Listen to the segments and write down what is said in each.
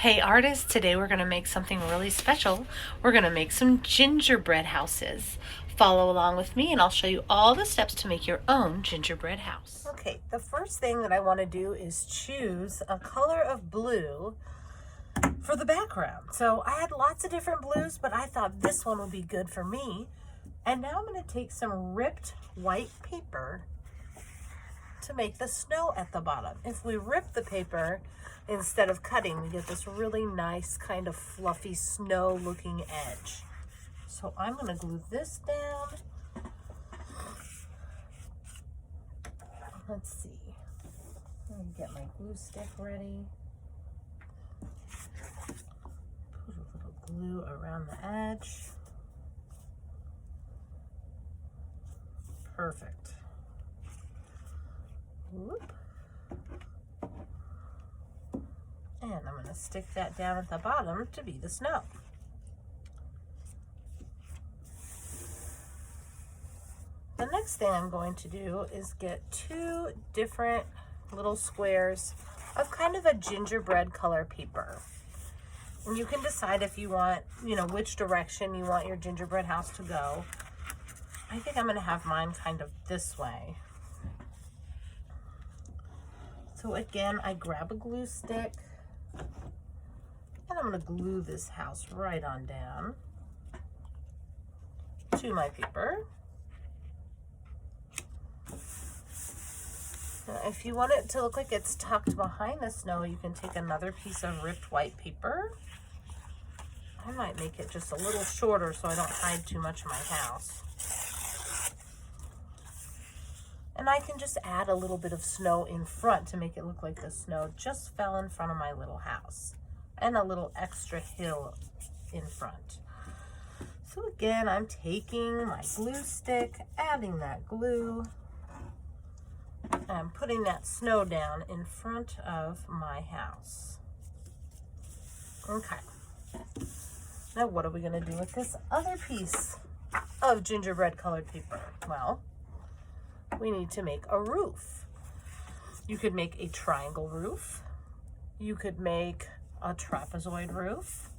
Hey artists, today we're going to make something really special. We're going to make some gingerbread houses. Follow along with me and I'll show you all the steps to make your own gingerbread house. Okay, the first thing that I want to do is choose a color of blue for the background. So I had lots of different blues, but I thought this one would be good for me. And now I'm going to take some ripped white paper to make the snow at the bottom. If we rip the paper instead of cutting, we get this really nice kind of fluffy snow looking edge. So I'm going to glue this down. Let's see. Let me get my glue stick ready. Put a little glue around the edge. Perfect. Whoop. And I'm going to stick that down at the bottom to be the snow. The next thing I'm going to do is get two different little squares of kind of a gingerbread color paper. And you can decide if you want, which direction you want your gingerbread house to go. I think I'm going to have mine kind of this way. So again, I grab a glue stick and I'm going to glue this house right on down to my paper. Now, if you want it to look like it's tucked behind the snow, you can take another piece of ripped white paper. I might make it just a little shorter so I don't hide too much of my house. And I can just add a little bit of snow in front to make it look like the snow just fell in front of my little house. And a little extra hill in front. So again, I'm taking my glue stick, adding that glue, and putting that snow down in front of my house. Okay. Now what are we going to do with this other piece of gingerbread colored paper? Well, we need to make a roof. You could make a triangle roof. You could make a trapezoid roof.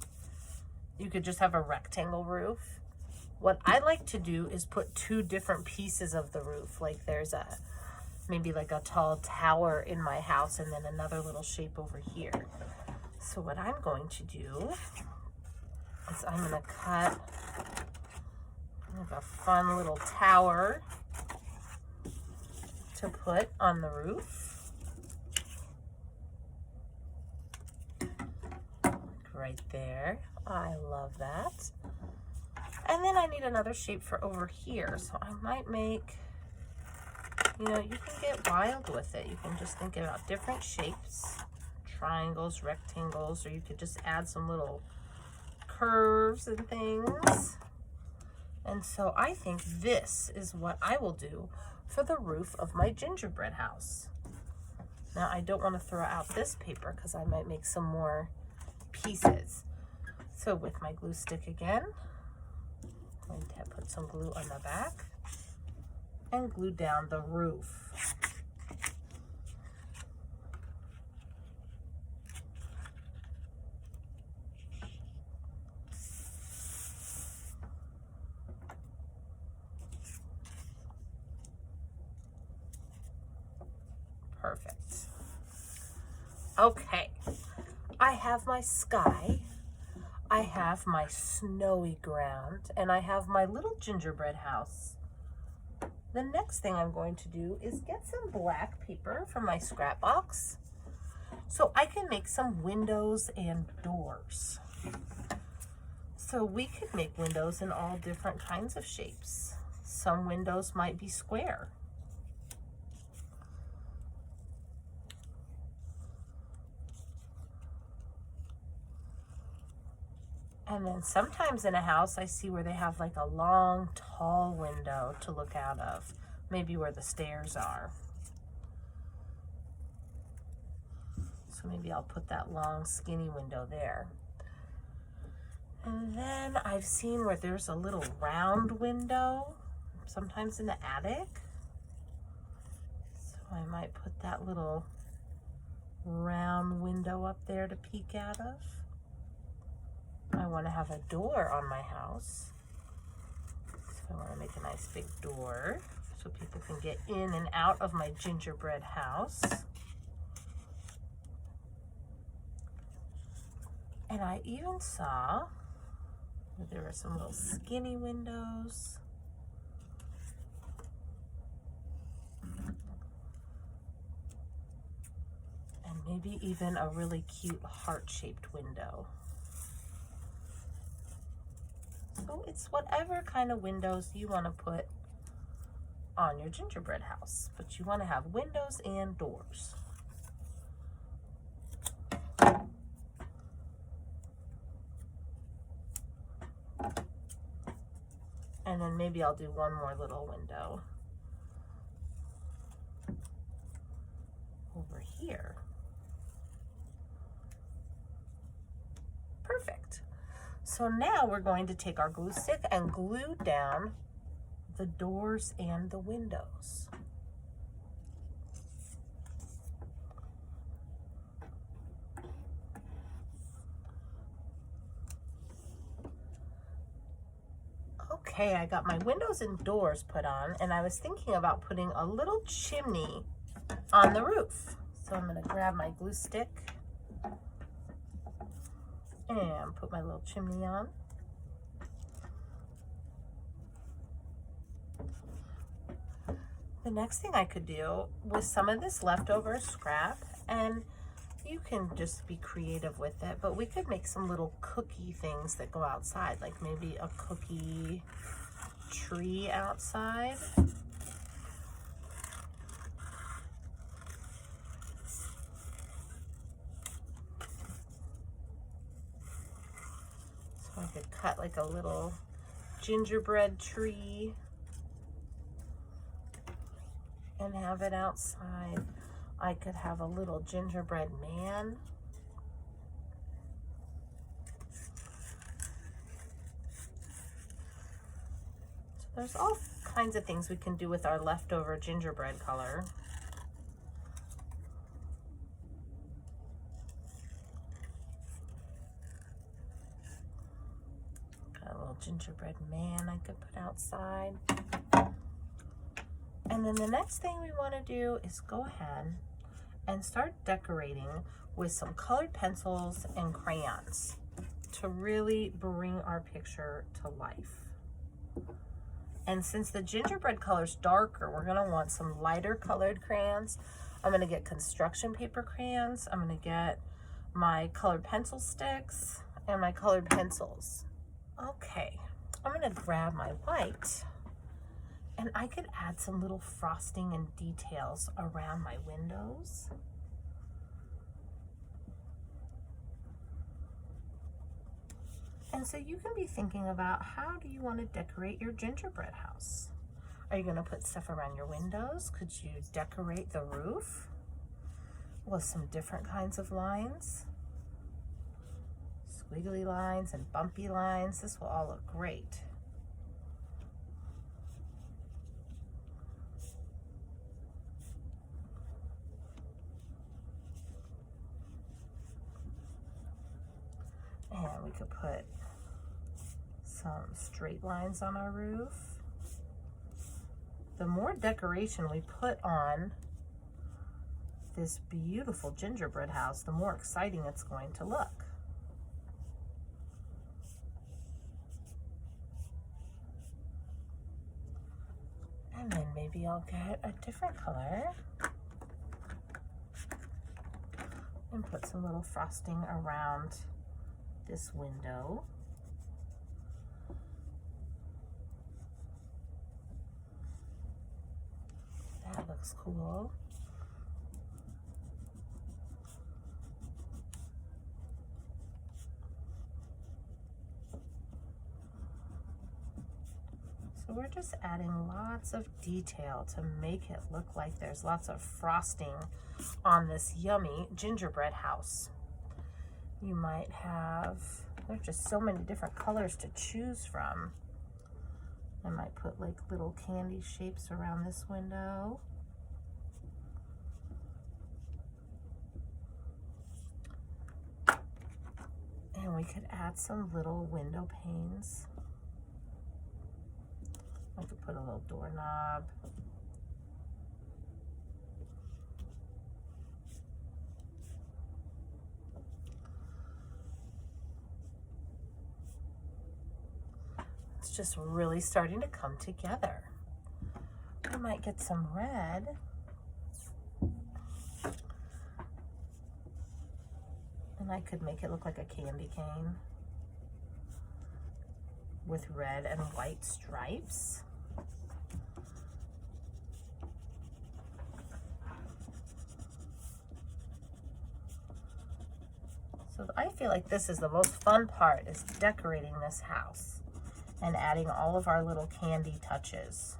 You could just have a rectangle roof. What I like to do is put two different pieces of the roof. Like there's maybe like a tall tower in my house and then another little shape over here. So what I'm going to do is I'm going to cut like a fun little tower to put on the roof. Right there. I love that. And then I need another shape for over here. So I might make, you can get wild with it. You can just think about different shapes, triangles, rectangles, or you could just add some little curves and things. And so I think this is what I will do for the roof of my gingerbread house. Now I don't want to throw out this paper because I might make some more pieces. So with my glue stick again, I'm going to put some glue on the back and glue down the roof. Perfect. Okay, I have my sky, I have my snowy ground, and I have my little gingerbread house. The next thing I'm going to do is get some black paper from my scrap box so I can make some windows and doors. So we could make windows in all different kinds of shapes. Some windows might be square. And then sometimes in a house, I see where they have like a long, tall window to look out of, maybe where the stairs are. So maybe I'll put that long, skinny window there. And then I've seen where there's a little round window, sometimes in the attic. So I might put that little round window up there to peek out of. I want to have a door on my house. So I want to make a nice big door so people can get in and out of my gingerbread house. And I even saw that there were some little skinny windows. And maybe even a really cute heart-shaped window. So it's whatever kind of windows you want to put on your gingerbread house, but you want to have windows and doors. And then maybe I'll do one more little window over here. Perfect. So now we're going to take our glue stick and glue down the doors and the windows. Okay, I got my windows and doors put on, and I was thinking about putting a little chimney on the roof. So I'm going to grab my glue stick and put my little chimney on. The next thing I could do with some of this leftover scrap, and you can just be creative with it, but we could make some little cookie things that go outside, like maybe a cookie tree outside. So I could cut like a little gingerbread tree and have it outside. I could have a little gingerbread man. So there's all kinds of things we can do with our leftover gingerbread color. Got a little gingerbread man I could put outside. And then the next thing we want to do is go ahead and start decorating with some colored pencils and crayons to really bring our picture to life. And since the gingerbread color's darker, we're gonna want some lighter colored crayons. I'm gonna get construction paper crayons. I'm gonna get my colored pencil sticks and my colored pencils. Okay, I'm gonna grab my white, and I could add some little frosting and details around my windows. And so you can be thinking about, how do you want to decorate your gingerbread house? Are you going to put stuff around your windows? Could you decorate the roof with some different kinds of lines? Squiggly lines and bumpy lines. This will all look great. And we could put some straight lines on our roof. The more decoration we put on this beautiful gingerbread house, the more exciting it's going to look. And then maybe I'll get a different color and put some little frosting around this window. That looks cool. So we're just adding lots of detail to make it look like there's lots of frosting on this yummy gingerbread house. You might have, there's just so many different colors to choose from. I might put like little candy shapes around this window. we could add some little window panes. I could put a little doorknob. It's just really starting to come together. I might get some red. And I could make it look like a candy cane with red and white stripes. So I feel like this is the most fun part, is decorating this house and adding all of our little candy touches.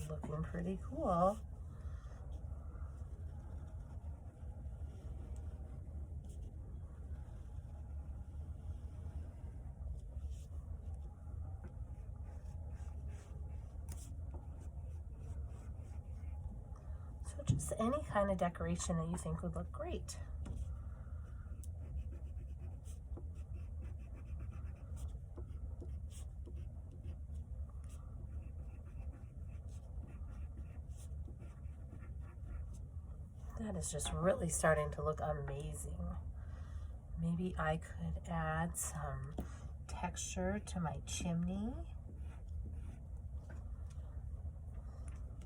Looking pretty cool. So just any kind of decoration that you think would look great. That is just really starting to look amazing. Maybe I could add some texture to my chimney.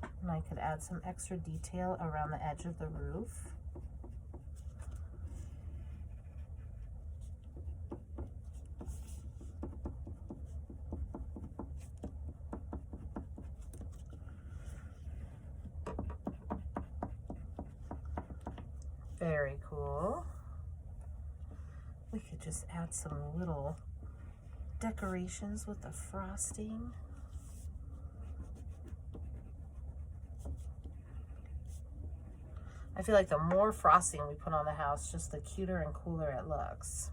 And I could add some extra detail around the edge of the roof. Very cool. We could just add some little decorations with the frosting. I feel like the more frosting we put on the house, just the cuter and cooler it looks.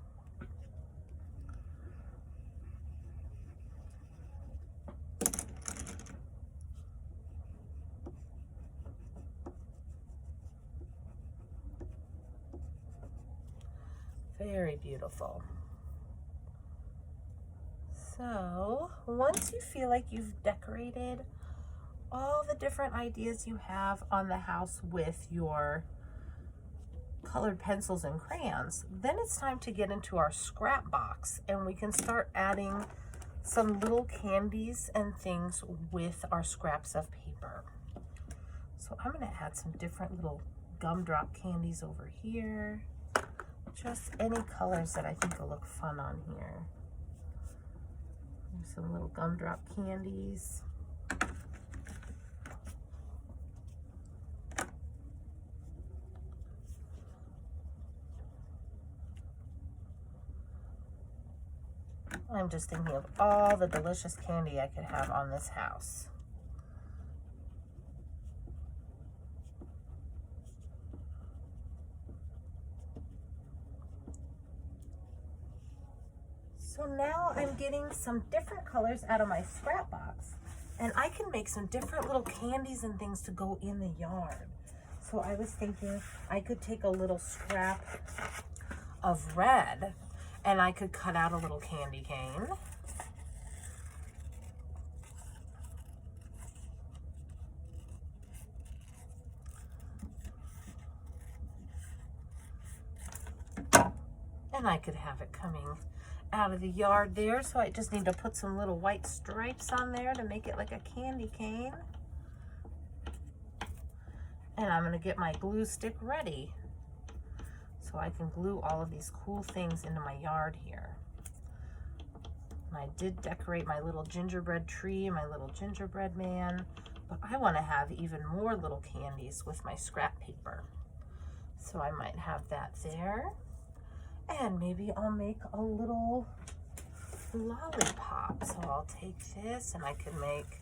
Very beautiful. So once you feel like you've decorated all the different ideas you have on the house with your colored pencils and crayons, then it's time to get into our scrap box, and we can start adding some little candies and things with our scraps of paper. So I'm going to add some different little gumdrop candies over here. Just any colors that I think will look fun on here. There's some little gumdrop candies. I'm just thinking of all the delicious candy I could have on this house. So now I'm getting some different colors out of my scrap box, and I can make some different little candies and things to go in the yard. So I was thinking I could take a little scrap of red and I could cut out a little candy cane. And I could have it coming out of the yard there. So I just need to put some little white stripes on there to make it like a candy cane. And I'm gonna get my glue stick ready so I can glue all of these cool things into my yard here. And I did decorate my little gingerbread tree and my little gingerbread man, but I want to have even more little candies with my scrap paper. So I might have that there. And maybe I'll make a little lollipop. So I'll take this and I can make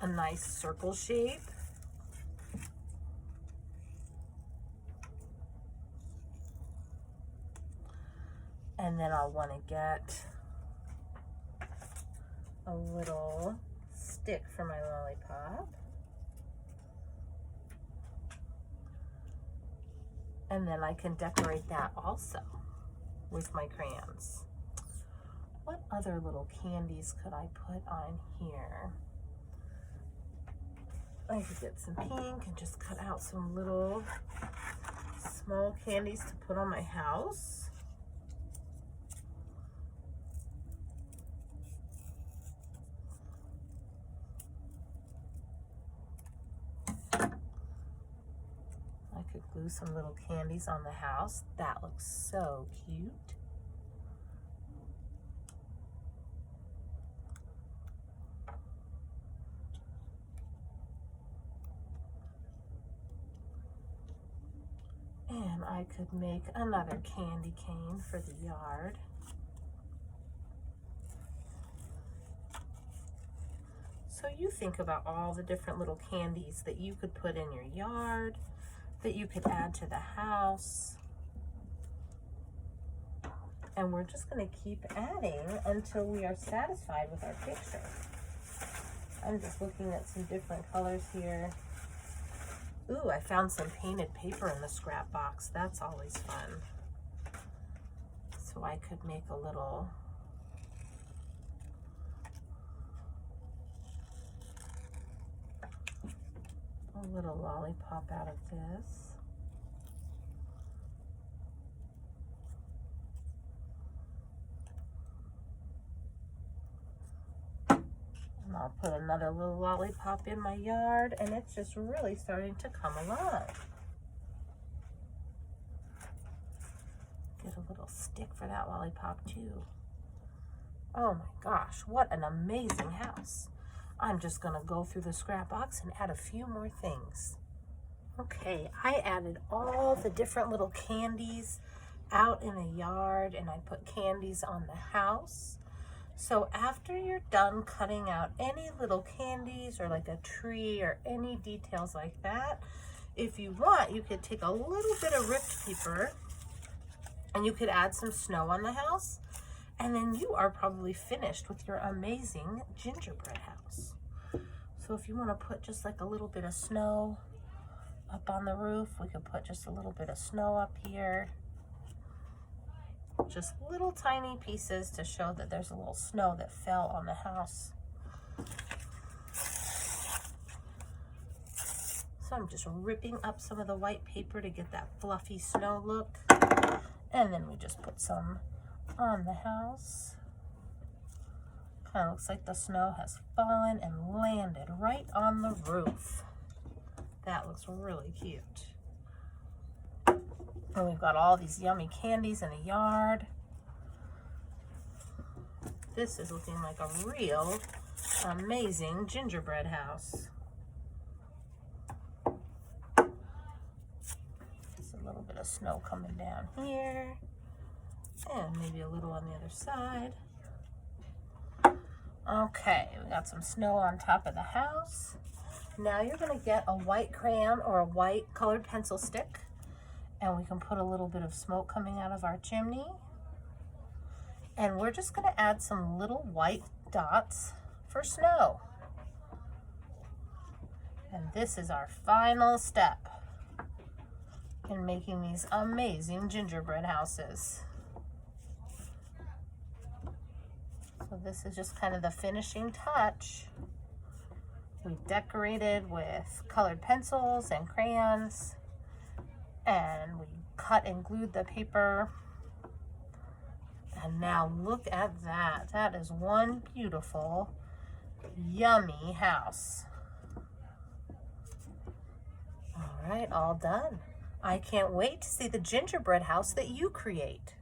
a nice circle shape. And then I'll want to get a little stick for my lollipop. And then I can decorate that also with my crayons. What other little candies could I put on here? I could get some pink and just cut out some little small candies to put on my house. I could glue some little candies on the house. That looks so cute. And I could make another candy cane for the yard. So you think about all the different little candies that you could put in your yard, that you could add to the house. And we're just going to keep adding until we are satisfied with our picture. I'm just looking at some different colors here. Ooh, I found some painted paper in the scrap box. That's always fun. So I could make a little lollipop out of this. And I'll put another little lollipop in my yard, and it's just really starting to come along. Get a little stick for that lollipop too. Oh my gosh, what an amazing house. I'm just gonna go through the scrap box and add a few more things. Okay, I added all the different little candies out in the yard, and I put candies on the house. So after you're done cutting out any little candies or like a tree or any details like that, if you want, you could take a little bit of ripped paper and you could add some snow on the house, and then you are probably finished with your amazing gingerbread house. So if you want to put just like a little bit of snow up on the roof, we could put just a little bit of snow up here. Just little tiny pieces to show that there's a little snow that fell on the house. So I'm just ripping up some of the white paper to get that fluffy snow look. And then we just put some on the house. Kind of looks like the snow has fallen and landed right on the roof. That looks really cute. And we've got all these yummy candies in the yard. This is looking like a real amazing gingerbread house. Just a little bit of snow coming down here. And maybe a little on the other side. Okay, we got some snow on top of the house. Now you're going to get a white crayon or a white colored pencil stick, and we can put a little bit of smoke coming out of our chimney. And we're just going to add some little white dots for snow. And this is our final step in making these amazing gingerbread houses. So this is just kind of the finishing touch. We've decorated with colored pencils and crayons, and we cut and glued the paper. And now look at that. That is one beautiful, yummy house. All right, all done. I can't wait to see the gingerbread house that you create.